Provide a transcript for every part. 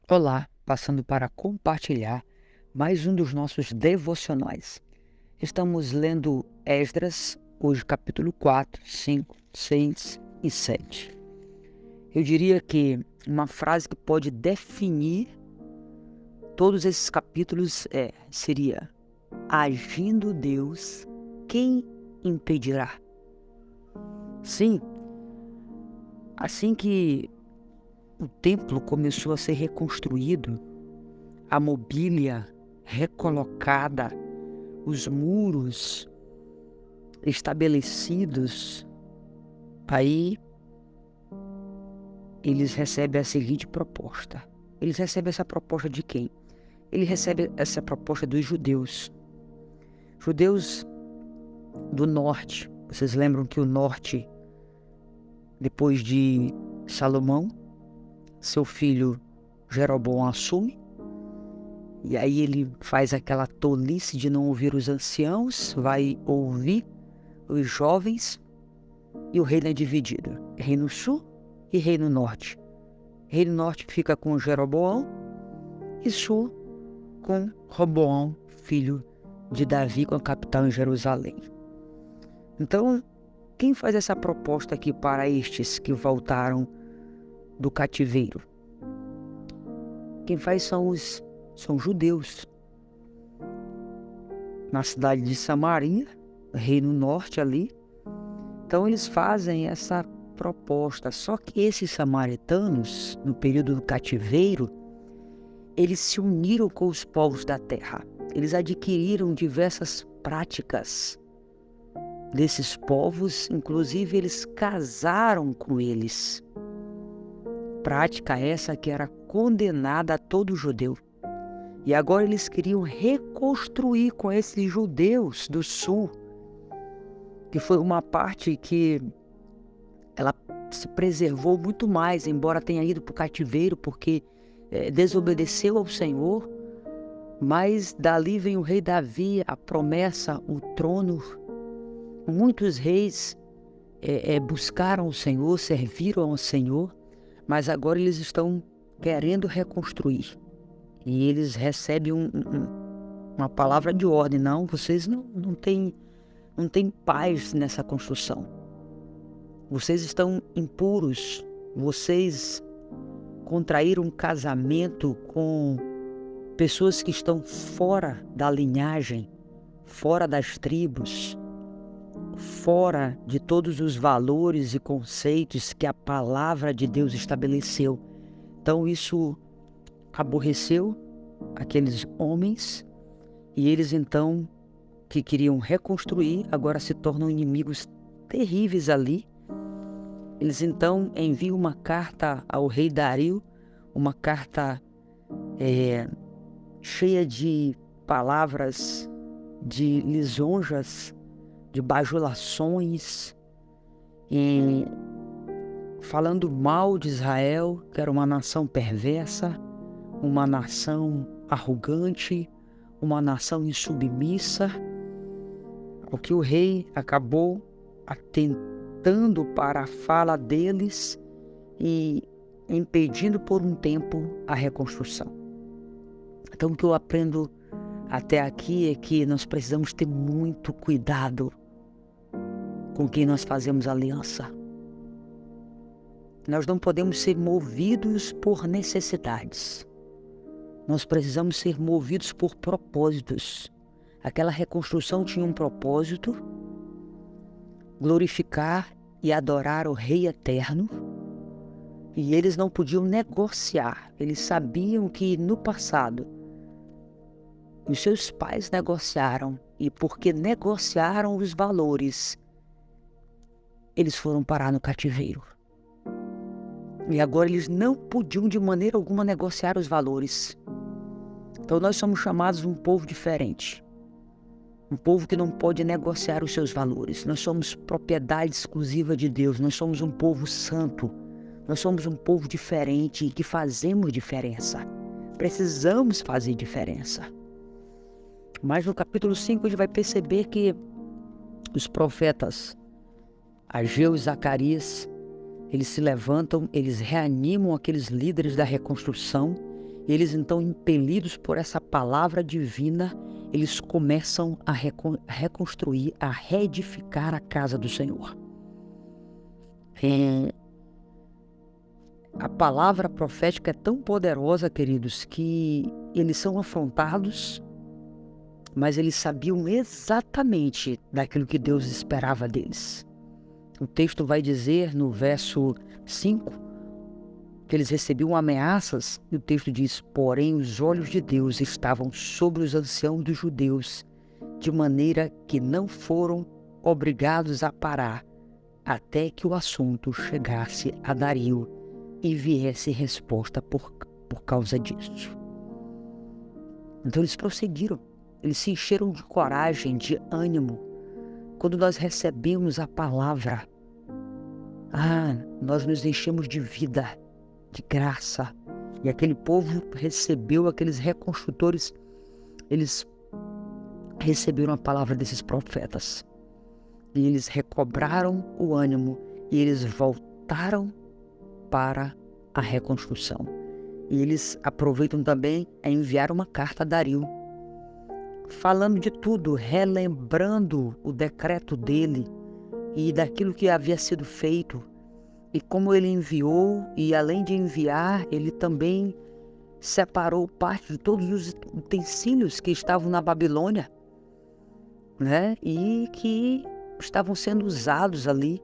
Olá, passando para compartilhar mais um dos nossos devocionais. Estamos lendo Esdras, hoje capítulo 4, 5, 6 e 7. Eu diria que uma frase que pode definir todos esses capítulos seria: agindo Deus, quem impedirá? Sim, assim que o templo começou a ser reconstruído, a mobília recolocada, os muros estabelecidos, aí eles recebem a seguinte proposta. Eles recebem essa proposta de quem? Ele recebe essa proposta dos judeus. Judeus do norte. Vocês lembram que o norte, depois de Salomão, seu filho Jeroboão assume, e aí ele faz aquela tolice de não ouvir os anciãos, vai ouvir os jovens, e o reino é dividido. Reino sul e reino norte. Reino norte fica com Jeroboão e sul com Roboão, filho de Davi, com a capital em Jerusalém. Então, quem faz essa proposta aqui para estes que voltaram do cativeiro? Quem faz são judeus. Na cidade de Samaria, reino norte ali. Então eles fazem essa proposta. Só que esses samaritanos, no período do cativeiro, eles se uniram com os povos da terra. Eles adquiriram diversas práticas desses povos, inclusive eles casaram com eles. Prática essa que era condenada a todo judeu. E agora eles queriam reconstruir com esses judeus do sul, que foi uma parte que ela se preservou muito mais, embora tenha ido para o cativeiro, porque desobedeceu ao Senhor. Mas dali vem o rei Davi, a promessa, o trono. Muitos reis buscaram o Senhor, serviram ao Senhor, mas agora eles estão querendo reconstruir. E eles recebem uma palavra de ordem: não, vocês não têm paz nessa construção. Vocês estão impuros, vocês contraíram um casamento com pessoas que estão fora da linhagem, fora das tribos, fora de todos os valores e conceitos que a palavra de Deus estabeleceu. Então isso aborreceu aqueles homens, e eles então, que queriam reconstruir, agora se tornam inimigos terríveis ali. Eles então enviam uma carta ao rei Dario, uma carta cheia de palavras de lisonjas, de bajulações, e falando mal de Israel, que era uma nação perversa, uma nação arrogante, uma nação insubmissa. O que o rei acabou atentando para a fala deles e impedindo por um tempo a reconstrução. Então o que eu aprendo até aqui é que nós precisamos ter muito cuidado com quem nós fazemos aliança. Nós não podemos ser movidos por necessidades. Nós precisamos ser movidos por propósitos. Aquela reconstrução tinha um propósito: glorificar e adorar o Rei Eterno. E eles não podiam negociar. Eles sabiam que no passado os seus pais negociaram, e porque negociaram os valores, eles foram parar no cativeiro. E agora eles não podiam de maneira alguma negociar os valores. Então nós somos chamados um povo diferente. Um povo que não pode negociar os seus valores. Nós somos propriedade exclusiva de Deus. Nós somos um povo santo. Nós somos um povo diferente e que fazemos diferença. Precisamos fazer diferença. Mas no capítulo 5 a gente vai perceber que os profetas Ageu e Zacarias, eles se levantam, eles reanimam aqueles líderes da reconstrução, Eles então, impelidos por essa palavra divina, eles começam a reconstruir, a reedificar a casa do Senhor. A palavra profética é tão poderosa, queridos, que eles são afrontados, mas eles sabiam exatamente daquilo que Deus esperava deles. O texto vai dizer no verso 5 que eles recebiam ameaças, e o texto diz: porém os olhos de Deus estavam sobre os anciãos dos judeus, de maneira que não foram obrigados a parar até que o assunto chegasse a Dario e viesse resposta por causa disso. Então eles prosseguiram, eles se encheram de coragem, de ânimo. Quando nós recebemos a palavra, nós nos enchemos de vida, de graça. E aquele povo recebeu, aqueles reconstrutores, eles receberam a palavra desses profetas. E eles recobraram o ânimo e eles voltaram para a reconstrução. E eles aproveitam também a enviar uma carta a Dario, falando de tudo, relembrando o decreto dele e daquilo que havia sido feito, e como ele enviou, e além de enviar, ele também separou parte de todos os utensílios que estavam na Babilônia, né? E que estavam sendo usados ali,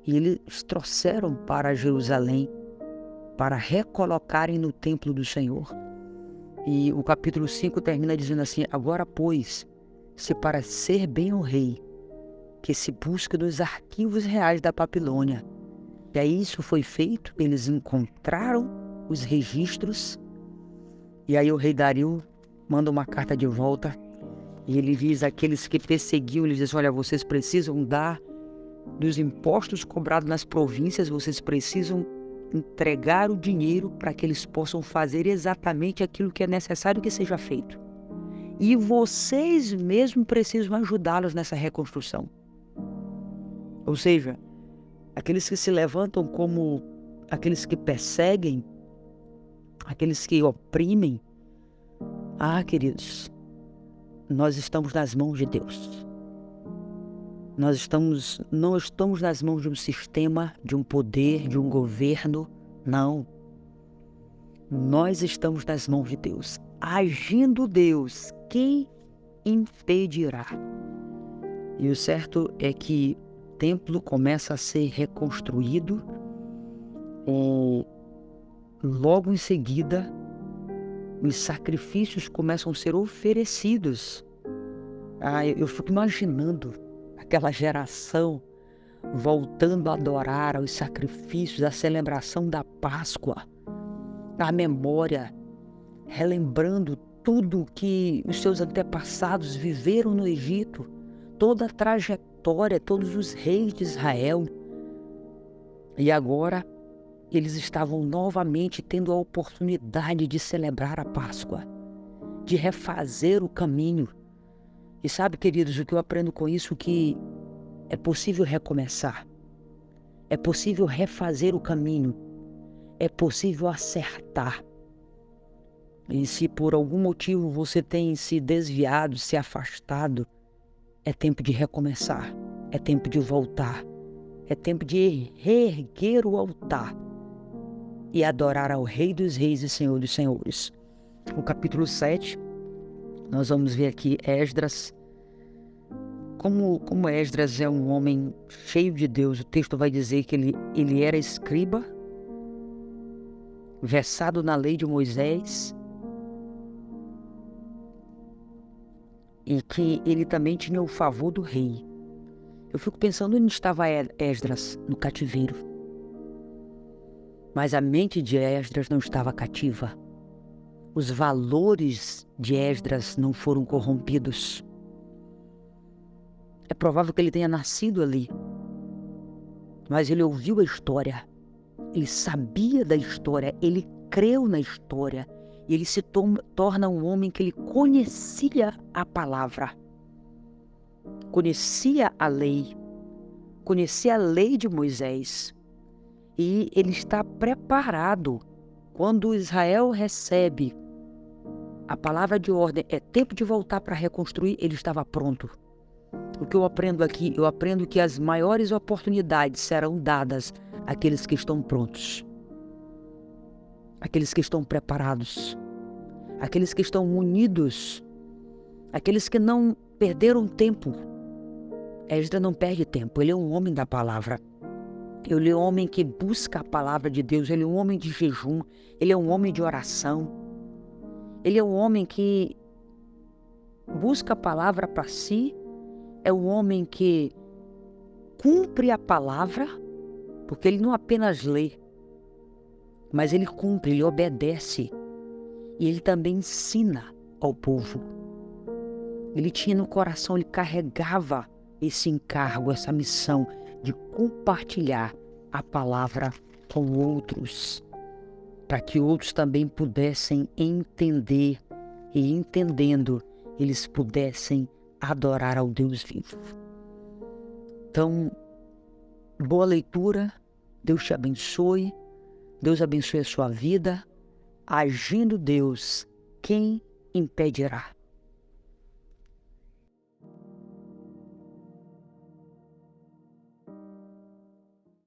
e eles trouxeram para Jerusalém para recolocarem no templo do Senhor. E o capítulo 5 termina dizendo assim: agora, pois, se para ser bem o rei, que se busque nos arquivos reais da Babilônia. E aí isso foi feito, eles encontraram os registros, e aí o rei Dario manda uma carta de volta, e ele diz àqueles que perseguiam, ele diz: olha, vocês precisam dar dos impostos cobrados nas províncias, vocês precisam entregar o dinheiro para que eles possam fazer exatamente aquilo que é necessário que seja feito. E vocês mesmos precisam ajudá-los nessa reconstrução. Ou seja, aqueles que se levantam como aqueles que perseguem, aqueles que oprimem, queridos, nós estamos nas mãos de Deus. Nós não estamos nas mãos de um sistema, de um poder, de um governo, não. Nós estamos nas mãos de Deus. Agindo Deus, quem impedirá? E o certo é que o templo começa a ser reconstruído, e logo em seguida os sacrifícios começam a ser oferecidos. Eu fico imaginando aquela geração voltando a adorar aos sacrifícios, a celebração da Páscoa, a memória, relembrando tudo que os seus antepassados viveram no Egito, toda a trajetória, todos os reis de Israel. E agora eles estavam novamente tendo a oportunidade de celebrar a Páscoa, de refazer o caminho. E sabe, queridos, o que eu aprendo com isso? Que é possível recomeçar, é possível refazer o caminho, é possível acertar. E se por algum motivo você tem se desviado, se afastado, é tempo de recomeçar, é tempo de voltar, é tempo de reerguer o altar e adorar ao Rei dos Reis e Senhor dos Senhores. O capítulo 7, nós vamos ver aqui Esdras. Como Esdras é um homem cheio de Deus, o texto vai dizer que ele era escriba, versado na lei de Moisés, e que ele também tinha o favor do rei. Eu fico pensando onde estava Esdras no cativeiro. Mas a mente de Esdras não estava cativa. Os valores de Esdras não foram corrompidos. É provável que ele tenha nascido ali, mas ele ouviu a história, ele sabia da história, ele creu na história, e ele se torna um homem que ele conhecia a palavra, conhecia a lei de Moisés, e ele está preparado Quando Israel recebe a palavra de ordem, é tempo de voltar para reconstruir, ele estava pronto. O que eu aprendo aqui? Eu aprendo que as maiores oportunidades serão dadas àqueles que estão prontos, àqueles que estão preparados, àqueles que estão unidos, aqueles que não perderam tempo. Esdras não perde tempo, ele é um homem da palavra. Ele é um homem que busca a palavra de Deus, ele é um homem de jejum, ele é um homem de oração. Ele é um homem que busca a palavra para si, é um homem que cumpre a palavra, porque ele não apenas lê, mas ele cumpre, ele obedece. E ele também ensina ao povo. Ele tinha no coração, ele carregava esse encargo, essa missão de compartilhar a palavra com outros, para que outros também pudessem entender e, entendendo, eles pudessem adorar ao Deus vivo. Então, boa leitura, Deus te abençoe, Deus abençoe a sua vida. Agindo Deus, quem impedirá?